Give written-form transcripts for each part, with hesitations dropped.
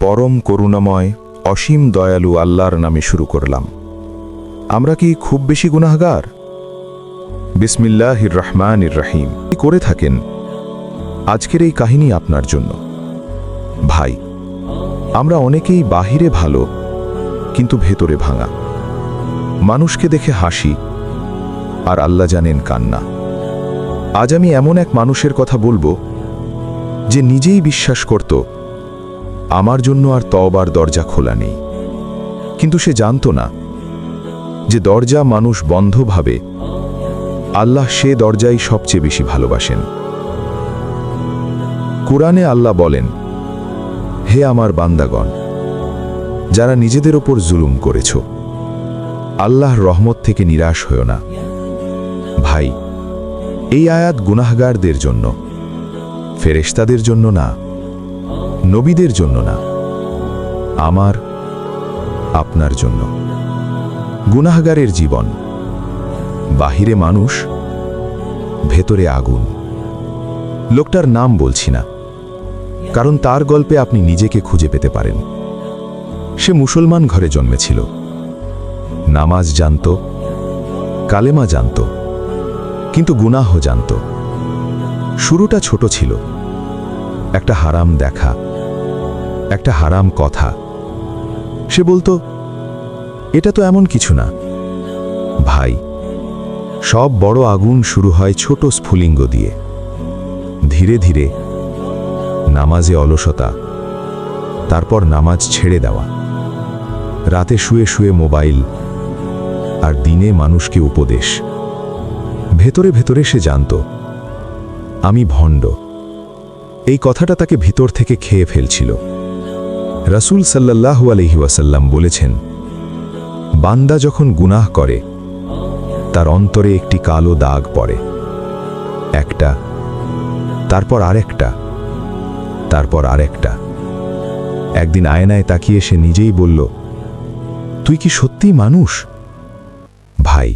পরম করুণাময় অসীম দয়ালু আল্লাহর নামে শুরু করলাম। আমরা কি খুব বেশি গুনাহগার? বিসমিল্লাহির রহমানির রহিম। কি করে থাকেন? আজকের এই কাহিনী আপনার জন্য। ভাই, আমরা অনেকেই বাহিরে ভালো, কিন্তু ভেতরে ভাঙা। মানুষকে দেখে হাসি, আর আল্লাহ জানেন কান্না। আজ আমি এমন এক মানুষের কথা বলবো, যে নিজেই বিশ্বাস করত আমার জন্য আর তওবার দরজা খোলা নেই, কিন্তু সে জানত না যে দরজা মানুষ বন্ধ ভাবে, আল্লাহ সে দরজাই সবচেয়ে বেশি ভালোবাসেন। কুরআনে আল্লাহ বলেন, হে আমার বান্দাগণ, যারা নিজেদের ওপর জুলুম করেছ, আল্লাহর রহমত থেকে নিরাশ হও না। ভাই, এই আয়াত গুনাহগারদের জন্য, ফেরেশতাদের জন্য না, নবীদের জন্য না, আমার আপনার জন্য। গুনাহগারের জীবন, বাহিরে মানুষ, ভেতরে আগুন। লোকটার নাম বলছি না, কারণ তার গল্পে আপনি নিজেকে খুঁজে পেতে পারেন। সে মুসলমান ঘরে জন্মেছিল, নামাজ জানত, কালেমা জানত, কিন্তু গুনাহ জানত। শুরুটা ছোট ছিল, একটা হারাম দেখা, একটা হারাম কথা। সে বলতো, এটা তো এমন কিছু না। ভাই, সব বড় আগুন শুরু হয় ছোট স্ফুলিঙ্গ দিয়ে। ধীরে ধীরে নামাজে অলসতা, তারপর নামাজ ছেড়ে দেওয়া, রাতে শুয়ে শুয়ে মোবাইল, আর দিনে মানুষকে উপদেশ। ভেতরে ভেতরে সে জানত, আমি ভণ্ড। এই কথাটা তাকে ভিতর থেকে খেয়ে ফেলছিল। রাসূল সাল্লাল্লাহু আলাইহি ওয়াসাল্লাম বলেছেন, বান্দা যখন গুনাহ করে, তার অন্তরে একটি কালো দাগ পড়ে, একটা, তারপর আরেকটা, তারপর আরেকটা। একদিন আয়নায় তাকিয়ে সে নিজেই বলল, তুই কি সত্যিই মানুষ? ভাই,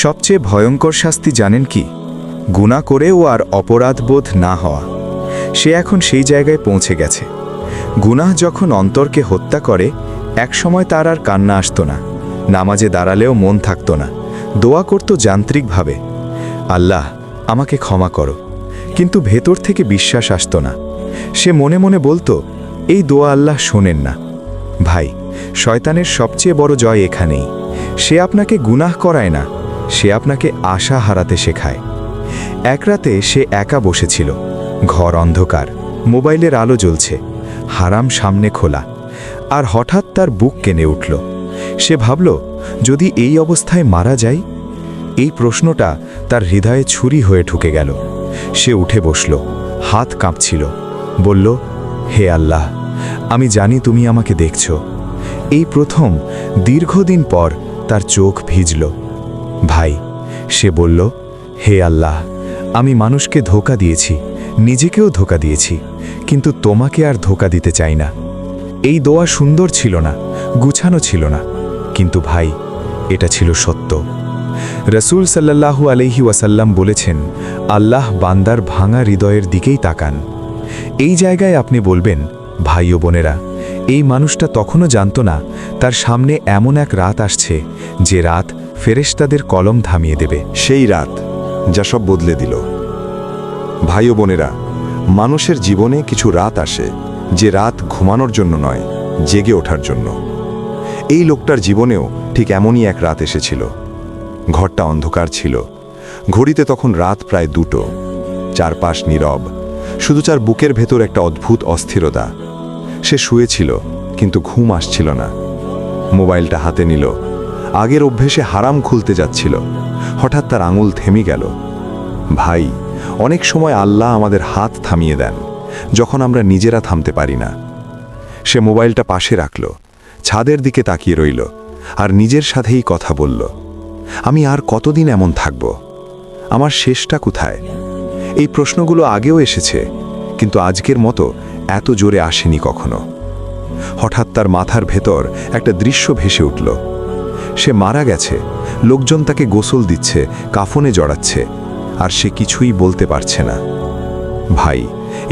সবচেয়ে ভয়ঙ্কর শাস্তি জানেন কি? গুনাহ করেও আর অপরাধবোধ না হওয়া। সে এখন সেই জায়গায় পৌঁছে গেছে। গুনাহ যখন অন্তরকে হত্যা করে, একসময় তার আর কান্না আসতো না, নামাজে দাঁড়ালেও মন থাকতো না, দোয়া করত যান্ত্রিকভাবে, আল্লাহ আমাকে ক্ষমা করো, কিন্তু ভেতর থেকে বিশ্বাস আসতো না। সে মনে মনে বলতো, এই দোয়া আল্লাহ শোনেন না। ভাই, শয়তানের সবচেয়ে বড় জয় এখানেই। সে আপনাকে গুনাহ করায় না, সে আপনাকে আশা হারাতে শেখায়। এক রাতে সে একা বসেছিল, ঘর অন্ধকার, মোবাইলের আলো জ্বলছে, হারাম সামনে খোলা, আর হঠাৎ তার বুক কেঁপে উঠল। সে ভাবল, যদি এই অবস্থায় মারা যায়? এই প্রশ্নটা তার হৃদয়ে ছুরি হয়ে ঢুকে গেল। সে উঠে বসল, হাত কাঁপছিল, বলল, হে আল্লাহ, আমি জানি তুমি আমাকে দেখছ। এই প্রথম দীর্ঘদিন পর তার চোখ ভিজল। ভাই, সে বলল, হে আল্লাহ, আমি মানুষকে ধোঁকা দিয়েছি, নিজেকেও ধোঁকা দিয়েছি, কিন্তু তোমাকে আর ধোঁকা দিতে চাই না। এই দোয়া সুন্দর ছিল না, গুছানো ছিল না, কিন্তু ভাই, এটা ছিল সত্য। রাসূল সাল্লাল্লাহু আলাইহি ওয়াসাল্লাম বলেছেন, আল্লাহ বান্দার ভাঙা হৃদয়ের দিকেই তাকান। এই জায়গায় আপনি বলবেন, ভাই ও বোনেরা, এই মানুষটা তখনও জানত না তার সামনে এমন এক রাত আসছে, যে রাত ফেরেশতাদের কলম থামিয়ে দেবে। সেই রাত যা সব বদলে দিল। ভাই ও বোনেরা, মানুষের জীবনে কিছু রাত আসে, যে রাত ঘুমানোর জন্য নয়, জেগে ওঠার জন্য। এই লোকটার জীবনেও ঠিক এমনই এক রাত এসেছিল। ঘরটা অন্ধকার ছিল, ঘড়িতে তখন রাত প্রায় 2টো, চারপাশ নীরব, শুধু তার বুকের ভেতর একটা অদ্ভুত অস্থিরতা। সে শুয়েছিল, কিন্তু ঘুম আসছিল না। মোবাইলটা হাতে নিল, আগের অভ্যেসে হারাম খুলতে যাচ্ছিল। হঠাৎ তার আঙুল থেমে গেল। ভাই, অনেক সময় আল্লাহ আমাদের হাত থামিয়ে দেন, যখন আমরা নিজেরা থামতে পারি না। সে মোবাইলটা পাশে রাখল, ছাদের দিকে তাকিয়ে রইল, আর নিজের সাথেই কথা বলল, আমি আর কতদিন এমন থাকব? আমার শেষটা কোথায়? এই প্রশ্নগুলো আগেও এসেছে, কিন্তু আজকের মতো এত জোরে আসেনি কখনো। হঠাৎ তার মাথার ভেতর একটা দৃশ্য ভেসে উঠল। সে মারা গেছে, লোকজন তাকে গোসল দিচ্ছে, কাফনে জড়াচ্ছে, আর সে কিছুই বলতে পারছে না। ভাই,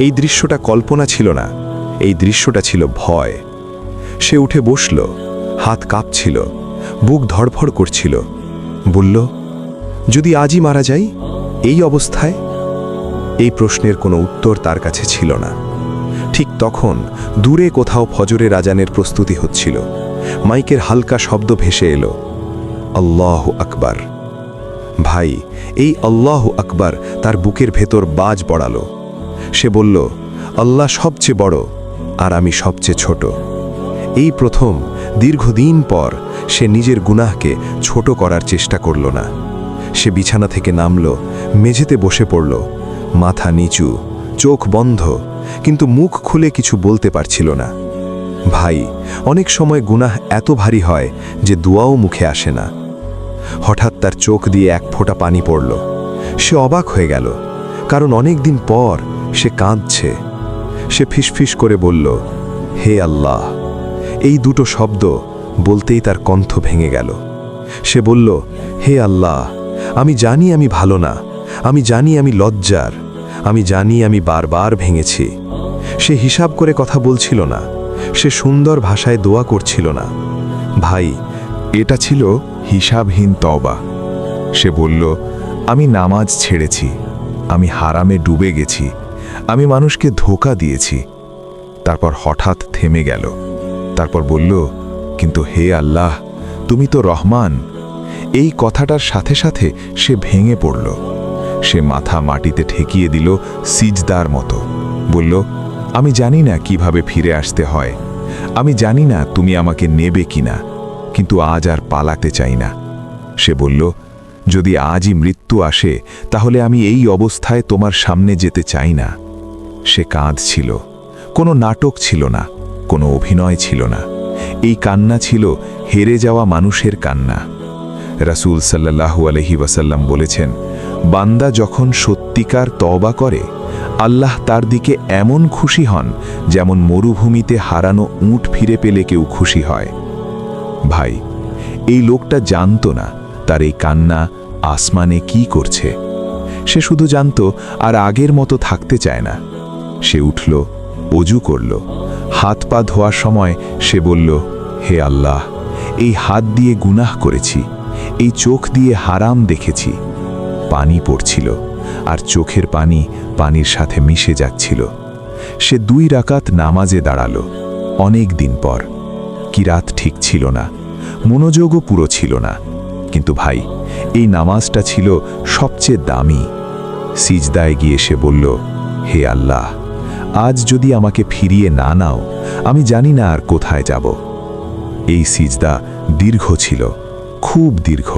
এই দৃশ্যটা কল্পনা ছিল না, এই দৃশ্যটা ছিল ভয়। সে উঠে বসল, হাত কাঁপছিল, বুক ধড়ফড় করছিল। বলল, যদি আজই মারা যাই এই অবস্থায়? এই প্রশ্নের কোনো উত্তর তার কাছে ছিল না। ঠিক তখন দূরে কোথাও ফজরের আজানের প্রস্তুতি হচ্ছিল। মাইকের হালকা শব্দ ভেসে এলো, আল্লাহু আকবার। ভাই, এই আল্লাহু আকবার তার বুকের ভেতর বাজ পড়ালো। সে বলল, আল্লাহ সবচেয়ে বড় আর আমি সবচেয়ে ছোট। এই প্রথম দীর্ঘদিন পর সে নিজের গুনাহকে ছোট করার চেষ্টা করল না। সে বিছানা থেকে নামল, মেঝেতে বসে পড়ল, মাথা নিচু, চোখ বন্ধ, কিন্তু মুখ খুলে কিছু বলতে পারছিল না। ভাই, অনেক সময় গুনাহ এত ভারী হয় যে দোয়াও মুখে আসে না। হঠাৎ তার চোখ দিয়ে এক ফোঁটা পানি পড়ল। সে অবাক হয়ে গেল, কারণ অনেক দিন পর সে কাঁদছে। সে ফিসফিস করে বলল, হে আল্লাহ। এই দুটো শব্দ বলতেই তার কণ্ঠ ভেঙে গেল। সে বলল, হে আল্লাহ, আমি জানি আমি ভালো না, আমি জানি আমি লজ্জার, আমি জানি আমি বারবার ভেঙেছি। সে হিসাব করে কথা বলছিল না, সে সুন্দর ভাষায় দোয়া করছিল না। ভাই, এটা ছিল হিসাবহীন তওবা। সে বলল, আমি নামাজ ছেড়েছি, আমি হারামে ডুবে গেছি, আমি মানুষকে ধোঁকা দিয়েছি। তারপর হঠাৎ থেমে গেল। তারপর বলল, কিন্তু হে আল্লাহ, তুমি তো রহমান। এই কথাটার সাথে সাথে সে ভেঙে পড়ল। সে মাথা মাটিতে ঠেকিয়ে দিল সিজদার মতো। বলল, আমি জানি না কিভাবে ফিরে আসতে হয়, আমি জানি না তুমি আমাকে নেবে কিনা, কিন্তু আজ আর পালাতে চাই না। সে বলল, যদি আজই মৃত্যু আসে তাহলে আমি এই অবস্থায় তোমার সামনে যেতে চাই না। সে কাঁদছিল, কোনো নাটক ছিল না, কোনো অভিনয় ছিল না। এই কান্না ছিল হেরে যাওয়া মানুষের কান্না। রাসূল সাল্লাল্লাহু আলাইহি ওয়াসাল্লাম বলেছেন, বান্দা যখন সত্যিকার তওবা করে আল্লাহ তার দিকে এমন খুশি হন যেমন মরুভূমিতে হারানো উট ফিরে পেলে কেউ খুশি হয়। ভাই, এই লোকটা জানত না তার এই কান্না আসমানে কি করছে। সে শুধু জানত আর আগের মতো থাকতে চায় না। সে উঠল, অজু করল, হাত পা ধোয়ার সময় সে বলল, হে আল্লাহ, এই হাত দিয়ে গুনাহ করেছি, এই চোখ দিয়ে হারাম দেখেছি। পানি পড়ছিল আর চোখের পানি পানির সাথে মিশে যাচ্ছিল। সে 2 রাকাত নামাজে দাঁড়ালো। অনেক দিন পর। কি রাত ঠিক ছিল না, মনোযোগও পুরো ছিল না, কিন্তু ভাই, এই নামাজটা ছিল সবচেয়ে দামি। সিজদায় গিয়ে সে বলল, হে আল্লাহ, আজ যদি আমাকে ফিরিয়ে না নাও আমি জানি না আর কোথায় যাব। এই সিজদা দীর্ঘ ছিল, খুব দীর্ঘ।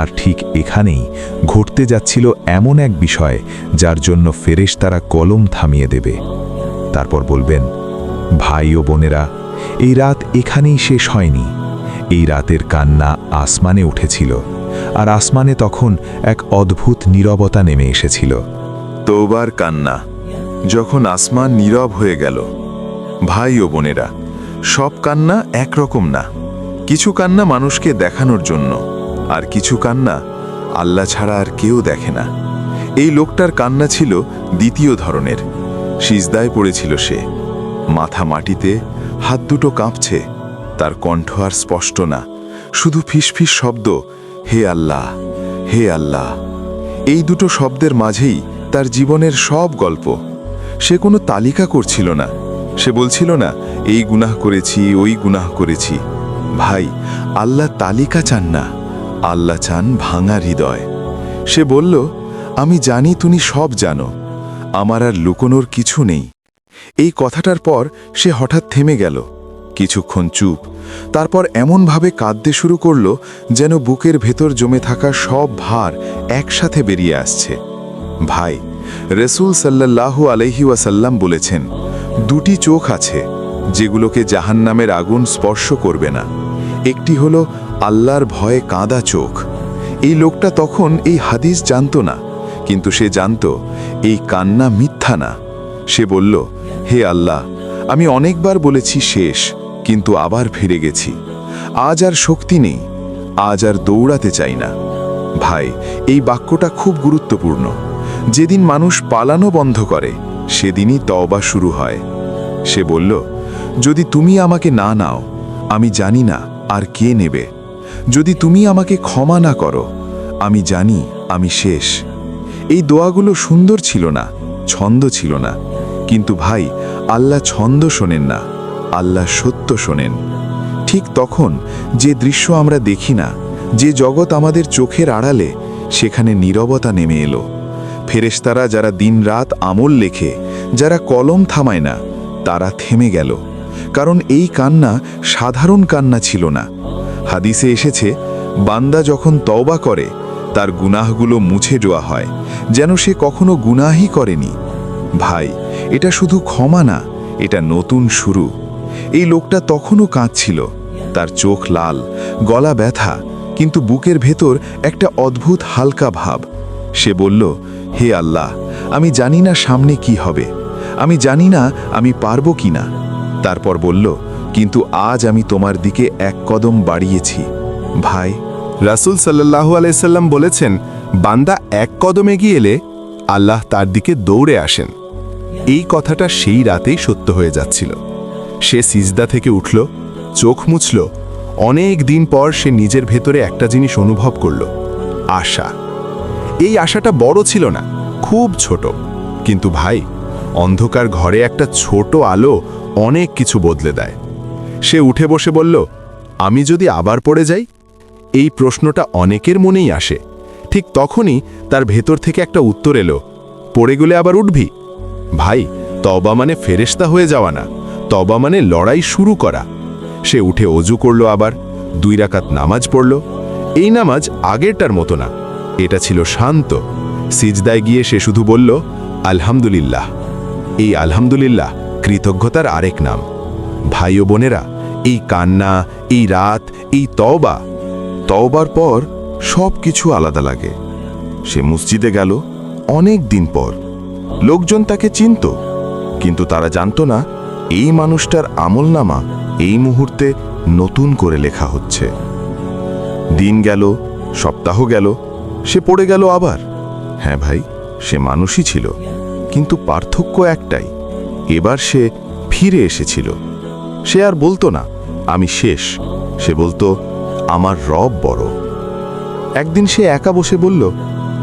আর ঠিক এখানেই ঘটতে যাচ্ছিল এমন এক বিষয় যার জন্য ফেরেশতারা কলম থামিয়ে দেবে। তারপর বলবেন, ভাই ও বোনেরা, এই রাত এখানেই শেষ হয়নি। এই রাতের কান্না আসমানে উঠেছিল, আর আসমানে তখন এক অদ্ভুত নীরবতা নেমে এসেছিল। তওবার কান্না। যখন আসমান নীরব হয়ে গেল। ভাই ও বোনেরা, সব কান্না একরকম না। কিছু কান্না মানুষকে দেখানোর জন্য, আর কিছু কান্না আল্লাহ ছাড়া আর কেউ দেখে না। এই লোকটার কান্না ছিল দ্বিতীয় ধরনের। সিজদায় পড়েছিল সে, মাথা মাটিতে, হাত দুটো কাঁপছে। তার কণ্ঠ আর স্পষ্ট না, শুধু ফিসফিস শব্দ, হে আল্লাহ, হে আল্লাহ। এই দুটো শব্দের মাঝেই তার জীবনের সব গল্প। সে কোনো তালিকা করছিল না, সে বলছিল না এই গুনাহ করেছি, ওই গুনাহ করেছি। ভাই, আল্লাহ তালিকা চান না, আল্লাহ চান ভাঙা হৃদয়। সে বলল, আমি জানি তুমি সব জানো, আমার আর লুকোনোর কিছু নেই। এই কথাটার পর সে হঠাৎ থেমে গেল, কিছুক্ষণ চুপ। তারপর এমনভাবে কাঁদতে শুরু করল যেন বুকের ভেতর জমে থাকা সব ভার একসাথে বেরিয়ে আসছে। ভাই, রাসূল সাল্লাল্লাহু আলাইহি ওয়াসাল্লাম বলেছেন, 2টি চোখ আছে যেগুলোকে জাহান্নামের আগুন স্পর্শ করবে না। একটি হলো আল্লাহর ভয়ে কাঁদা চোখ। এই লোকটা তখন এই হাদিস জানত না, কিন্তু সে জানত এই কান্না মিথ্যা না। সে বলল, হে আল্লাহ, আমি অনেকবার বলেছি শেষ, কিন্তু আবার ফিরে গেছি। আজ আর শক্তি নেই, আজ আর দৌড়াতে চাই না। ভাই, এই বাক্যটা খুব গুরুত্বপূর্ণ। যেদিন মানুষ পালানো বন্ধ করে সেদিনই তওবা শুরু হয়। সে বলল, যদি তুমি আমাকে না নাও, আমি জানি না আর কে নেবে। যদি তুমি আমাকে ক্ষমা না করো, আমি জানি আমি শেষ। এই দোয়াগুলো সুন্দর ছিল না, ছন্দ ছিল না, কিন্তু ভাই, আল্লাহ ছন্দ শোনেন না, আল্লাহ সত্য শোনেন। ঠিক তখন যে দৃশ্য আমরা দেখি না, যে জগৎ আমাদের চোখের আড়ালে, সেখানে নীরবতা নেমে এলো। ফেরেশতারা যারা দিনরাত আমল লেখে, যারা কলম থামায় না, তারা থেমে গেল। কারণ এই কান্না সাধারণ কান্না ছিল না। হাদিসে এসেছে, বান্দা যখন তওবা করে তার গুনাহগুলো মুছে দেওয়া হয়, যেন সে কখনো গুনাহই করেনি। ভাই, এটা শুধু ক্ষমা না, এটা নতুন শুরু। এই লোকটা তখনও কাঁদছিল, তার চোখ লাল, গলা ব্যথা, কিন্তু বুকের ভেতর একটা অদ্ভুত হালকা ভাব। সে বলল, হে আল্লাহ, আমি জানি না সামনে কি হবে, আমি জানি না আমি পারবো কি না। তারপর বলল, কিন্তু আজ আমি তোমার দিকে এক কদম বাড়িয়েছি। ভাই, রাসূল সাল্লাল্লাহু আলাইহি সাল্লাম বলেছেন, বান্দা এক কদম এগিয়ে এলে আল্লাহ তার দিকে দৌড়ে আসেন। এই কথাটা সেই রাতেই সত্য হয়ে যাচ্ছিল। সে সিজদা থেকে উঠল, চোখ মুছল। অনেক দিন পর সে নিজের ভেতরে একটা জিনিস অনুভব করল, আশা। এই আশাটা বড় ছিল না, খুব ছোট, কিন্তু ভাই, অন্ধকার ঘরে একটা ছোট আলো অনেক কিছু বদলে দেয়। সে উঠে বসে বলল, আমি যদি আবার পড়ে যাই? এই প্রশ্নটা অনেকের মনেই আসে। ঠিক তখনই তার ভেতর থেকে একটা উত্তর এলো, পড়ে গেলে আবার উঠবি? ভাই, তওবা মানে ফেরেশতা হয়ে যাওয়া না, তওবা মানে লড়াই শুরু করা। সে উঠে অজু করল, আবার 2 রাকাত নামাজ পড়ল। এই নামাজ আগেরটার মতো না, এটা ছিল শান্ত। সিজদায় গিয়ে সে শুধু বলল, আলহামদুলিল্লাহ। এই আলহামদুলিল্লাহ কৃতজ্ঞতার আরেক নাম। ভাই ও বোনেরা, এই কান্না, এই রাত, এই তওবা, তওবার পর সব কিছু আলাদা লাগে। সে মসজিদে গেল অনেক দিন পর। লোকজন তাকে চিনত, কিন্তু তারা জানতো না এই মানুষটার আমলনামা এই মুহূর্তে নতুন করে লেখা হচ্ছে। দিন গেল, সপ্তাহ গেল, সে পড়ে গেল আবার। হ্যাঁ ভাই, সে মানুষই ছিল, কিন্তু পার্থক্য একটাই, এবার সে ফিরে এসেছিল। সে আর বলতো না আমি শেষ, সে বলতো আমার রব বড়। একদিন সে একা বসে বলল,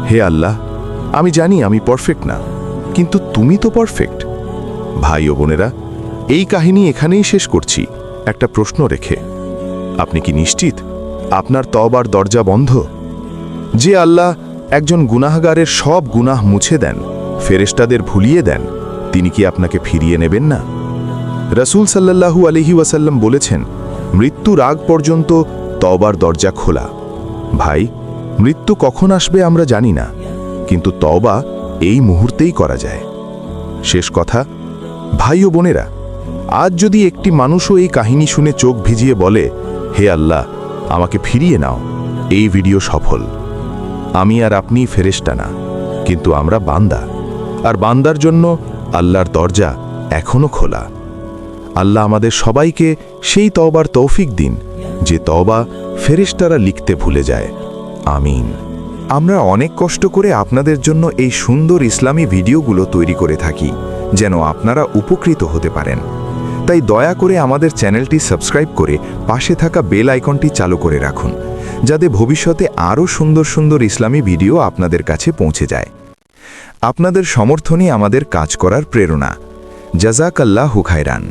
হে আল্লাহ, আমি জানি আমি পারফেক্ট না, কিন্তু তুমি তো পারফেক্ট। ভাই ও বোনেরা, এই কাহিনী এখানেই শেষ করছি একটা প্রশ্ন রেখে। আপনি কি নিশ্চিত আপনার তওবার দরজা বন্ধ? যে আল্লাহ একজন গুনাহগারের সব গুনাহ মুছে দেন, ফেরেশতাদের ভুলিয়ে দেন, তিনি কি আপনাকে ফিরিয়ে নেবেন না? রাসূল সাল্লাল্লাহু আলাইহি ওয়াসাল্লাম বলেছেন, মৃত্যুর আগ পর্যন্ত তওবার দরজা খোলা। ভাই, মৃত্যু কখন আসবে আমরা জানি না, কিন্তু তওবা এই মুহূর্তেই করা যায়। শেষ কথা, ভাই ও বোনেরা, আজ যদি একটি মানুষও এই কাহিনী শুনে চোখ ভিজিয়ে বলে, হে আল্লাহ, আমাকে ফিরিয়ে নাও, এই ভিডিও সফল। আমি আর আপনি ফেরেশতা না, কিন্তু আমরা বান্দা, আর বান্দার জন্য আল্লাহর দরজা এখনো খোলা। আল্লাহ আমাদের সবাইকে সেই তওবার তৌফিক দিন, যে তওবা ফেরেশতারা লিখতে ভুলে যায়। আমিন। আমরা অনেক কষ্ট করে আপনাদের জন্য এই সুন্দর ইসলামী ভিডিওগুলো তৈরি করে থাকি, যেন আপনারা উপকৃত হতে পারেন। তাই দয়া করে আমাদের চ্যানেলটি সাবস্ক্রাইব করে পাশে থাকা বেল আইকনটি চালু করে রাখুন, যাতে ভবিষ্যতে আরও সুন্দর সুন্দর ইসলামী ভিডিও আপনাদের কাছে পৌঁছে যায়। আপনাদের সমর্থনই আমাদের কাজ করার প্রেরণা। জাযাকাল্লাহু খায়রান।